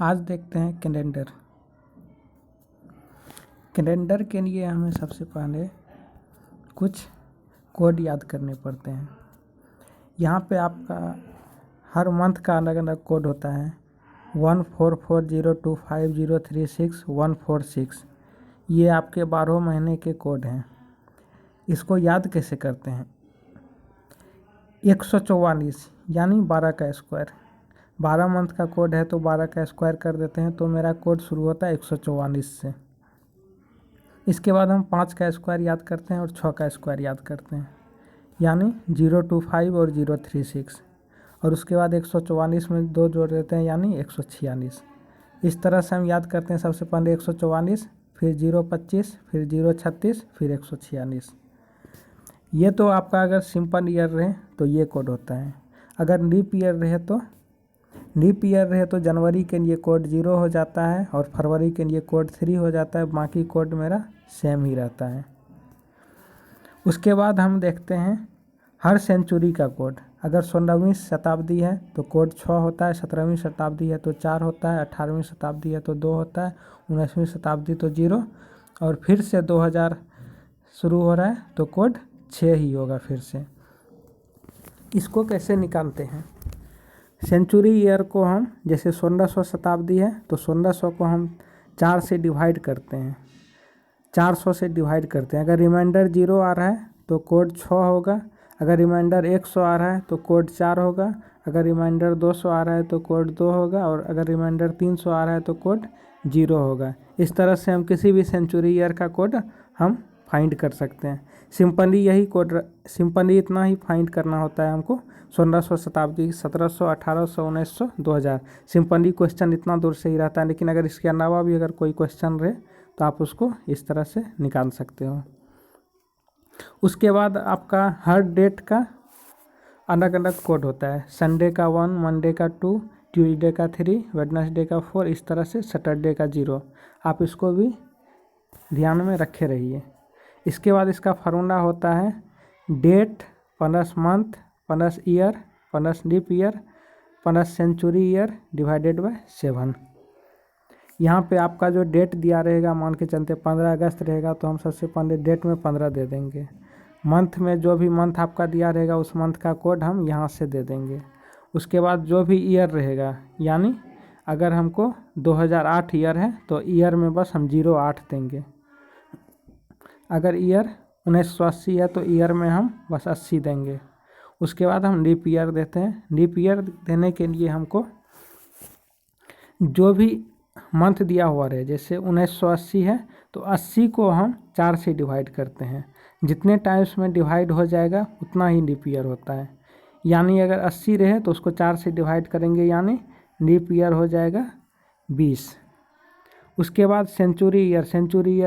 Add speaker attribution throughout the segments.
Speaker 1: आज देखते हैं कैलेंडर। कैलेंडर के लिए हमें सबसे पहले कुछ कोड याद करने पड़ते हैं। यहाँ पे आपका हर मंथ का अलग अलग कोड होता है। 144025036146 ये आपके 12 महीने के कोड हैं। इसको याद कैसे करते हैं? 144 यानी 12 का स्क्वायर। 12 मंथ का कोड है तो 12 का स्क्वायर कर देते हैं, तो मेरा कोड शुरू होता है 144 से। इसके बाद हम 5 का स्क्वायर याद करते हैं और 6 का स्क्वायर याद करते हैं, यानी 025 और 036। और उसके बाद 144 में 2 जोड़ देते हैं, यानी 146। इस तरह से हम याद करते हैं। सबसे पहले 144, फिर 025, फिर 036, फिर 146। ये तो आपका अगर सिंपल ईयर रहे तो ये कोड होता है। अगर लीप ईयर रहे तो जनवरी के लिए कोड 0 हो जाता है और फरवरी के लिए कोड 3 हो जाता है। बाकी कोड मेरा सेम ही रहता है। उसके बाद हम देखते हैं हर सेंचुरी का कोड। अगर 16वीं शताब्दी है तो कोड 6 होता है, 17वीं शताब्दी है तो 4 होता है, 18वीं शताब्दी है तो 2 होता है, 19वीं शताब्दी तो 0, और फिर से 2000 शुरू हो रहा है तो कोड 6 ही होगा फिर से। इसको कैसे निकालते हैं? सेंचुरी ईयर को हम, जैसे 1600 शताब्दी है तो 1600 को हम 4 से डिवाइड करते हैं, 400 से डिवाइड करते हैं। अगर रिमाइंडर 0 आ रहा है तो कोड 6 होगा। अगर रिमाइंडर 100 आ रहा है तो कोड 4 होगा। अगर रिमाइंडर 200 आ रहा है तो कोड 2 होगा। और अगर रिमाइंडर 300 आ रहा है तो कोड 0 होगा। इस तरह से हम किसी भी सेंचुरी ईयर का कोड हम फाइंड कर सकते हैं। सिंपली इतना ही फाइंड करना होता है हमको। 1600 शताब्दी, 1700, 1800, 1900, 2000। सिंपली क्वेश्चन इतना दूर से ही रहता है, लेकिन अगर इसके अलावा भी अगर कोई क्वेश्चन रहे तो आप उसको इस तरह से निकाल सकते हो। उसके बाद आपका हर डेट का अलग अलग कोड होता है। संडे का 1, मंडे का 2, ट्यूसडे का 3, वेडनेसडे का 4, इस तरह से सैटरडे का 0। आप इसको भी ध्यान में रखे रहिए। इसके बाद इसका फार्मूला होता है date plus month plus year plus leap year plus century year divided by 7। यहाँ पे आपका जो डेट दिया रहेगा, मान के चलते 15 अगस्त रहेगा तो हम सबसे पहले डेट में 15 दे देंगे। मंथ में जो भी मंथ आपका दिया रहेगा उस मंथ का कोड हम यहाँ से दे देंगे। उसके बाद जो भी ईयर रहेगा, यानी अगर हमको 2008 ईयर है तो ईयर में बस हम 08 देंगे। अगर ईयर 1980 है तो ईयर में हम बस 80 देंगे। उसके बाद हम लीप ईयर देते हैं। लीप ईयर देने के लिए हमको जो भी मंथ दिया हुआ रहे, जैसे 1980 है तो 80 को हम 4 से डिवाइड करते हैं। जितने टाइम्स में डिवाइड हो जाएगा उतना ही लीप ईयर होता है। यानी अगर 80 रहे तो उसको 4 से डिवाइड करेंगे, यानी लीप ईयर हो जाएगा 20। उसके बाद सेंचुरी ईयर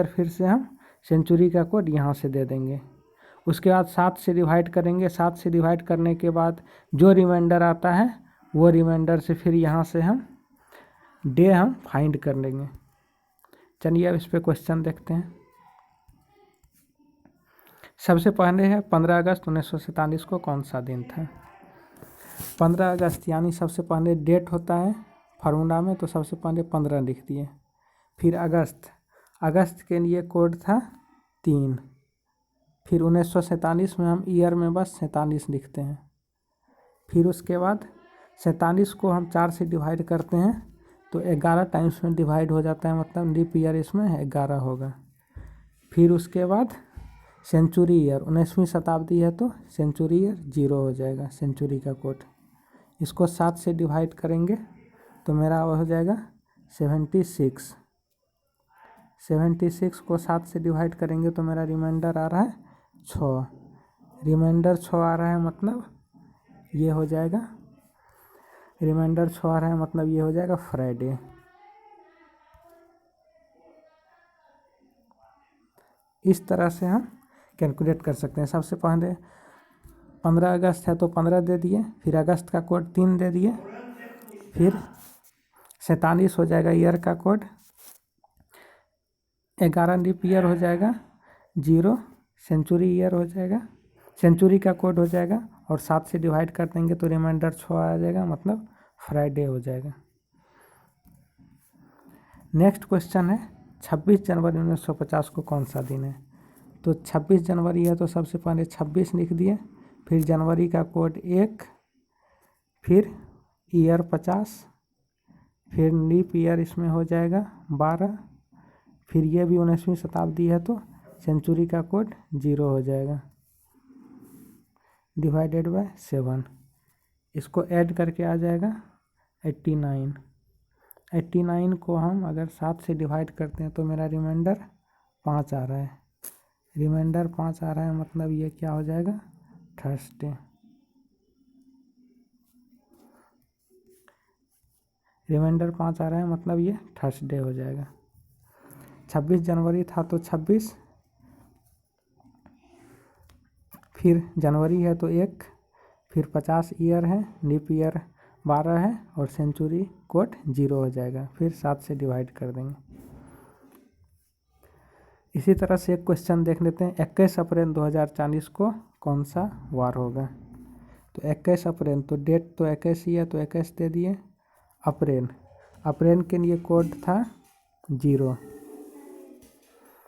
Speaker 1: फिर से हम सेंचुरी का कोड यहाँ से दे देंगे। उसके बाद 7 से डिवाइड करेंगे। 7 से डिवाइड करने के बाद जो रिमाइंडर आता है वो रिमाइंडर से फिर यहाँ से हम डे हम फाइंड कर लेंगे। चलिए अब इस पे क्वेश्चन देखते हैं। सबसे पहले है 15 अगस्त 1947 को कौन सा दिन था? 15 अगस्त यानी सबसे पहले डेट होता है फार्मूला में, तो सबसे पहले 15 लिख दिए। फिर अगस्त के लिए कोड था 3। फिर 1947 में हम ईयर में बस 47 लिखते हैं। फिर उसके बाद 47 को हम 4 से डिवाइड करते हैं तो 11 टाइम्स में डिवाइड हो जाता है, मतलब लीप ईयर इसमें 11 होगा। फिर उसके बाद सेंचुरी ईयर, 19वीं शताब्दी है तो सेंचुरी ईयर 0 हो जाएगा सेंचुरी का कोड। इसको 7 से डिवाइड करेंगे तो मेरा हो जाएगा 76। 76 को 7 से डिवाइड करेंगे तो मेरा रिमाइंडर आ रहा है 6। रिमाइंडर 6 आ रहा है मतलब ये हो जाएगा, रिमाइंडर 6 आ रहा है मतलब ये हो जाएगा फ्राइडे। इस तरह से हम कैलकुलेट कर सकते हैं। सबसे पहले 15 अगस्त है तो 15 दे दिए, फिर अगस्त का कोड 3 दे दिए, फिर 47 हो जाएगा ईयर का कोड, 11 लीप ईयर हो जाएगा, 0 सेंचुरी ईयर हो जाएगा, सेंचुरी का कोड हो जाएगा, और 7 से डिवाइड कर देंगे तो रिमाइंडर 6 आ जाएगा, मतलब फ्राइडे हो जाएगा। नेक्स्ट क्वेश्चन है 26 जनवरी 1950 को कौन सा दिन है। तो 26 जनवरी है तो सबसे पहले 26 लिख दिए, फिर जनवरी का कोड 1, फिर ईयर 50, फिर लीप ईयर इसमें हो जाएगा 12, फिर ये भी 19वीं शताब्दी है तो सेंचुरी का कोड 0 हो जाएगा, डिवाइडेड बाय 7। इसको ऐड करके आ जाएगा 89। 89 को हम अगर 7 से डिवाइड करते हैं तो मेरा रिमाइंडर 5 आ रहा है। रिमाइंडर 5 आ रहा है मतलब ये क्या हो जाएगा, थर्सडे। रिमाइंडर 5 आ रहा है मतलब ये थर्सडे हो जाएगा। 26 जनवरी था तो 26, फिर जनवरी है तो 1, फिर 50 ईयर है, लीप ईयर 12 है और सेंचुरी कोड 0 हो जाएगा, फिर 7 से डिवाइड कर देंगे। इसी तरह से एक क्वेश्चन देख लेते हैं। 21 अप्रैल 2040 को कौन सा वार होगा। तो 21 अप्रैल, तो डेट तो 21 ही है तो 21 दे दिए। अप्रैल, अप्रैल के लिए कोड था 0,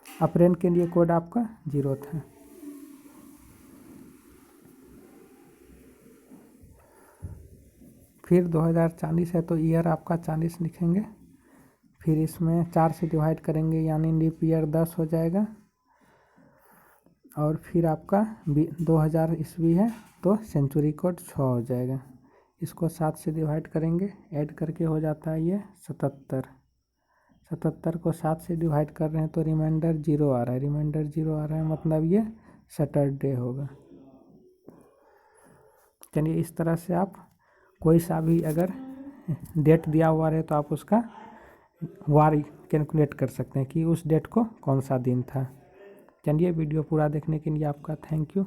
Speaker 1: अप्रैल के लिए कोड आपका 0 था। फिर 2040 है तो ईयर आपका 40 लिखेंगे, फिर इसमें 4 से डिवाइड करेंगे यानी लीप ईयर 10 हो जाएगा, और फिर आपका 2000 ईस्वी है तो सेंचुरी कोड 6 हो जाएगा। इसको 7 से डिवाइड करेंगे, ऐड करके हो जाता है ये 77। 77 को 7 से डिवाइड कर रहे हैं तो रिमाइंडर 0 आ रहा है, रिमाइंडर 0 आ रहा है मतलब ये सैटरडे होगा। चलिए इस तरह से आप कोई सा भी अगर डेट दिया हुआ रहे तो आप उसका वार कैलकुलेट कर सकते हैं कि उस डेट को कौन सा दिन था। चलिए वीडियो पूरा देखने के लिए आपका थैंक यू।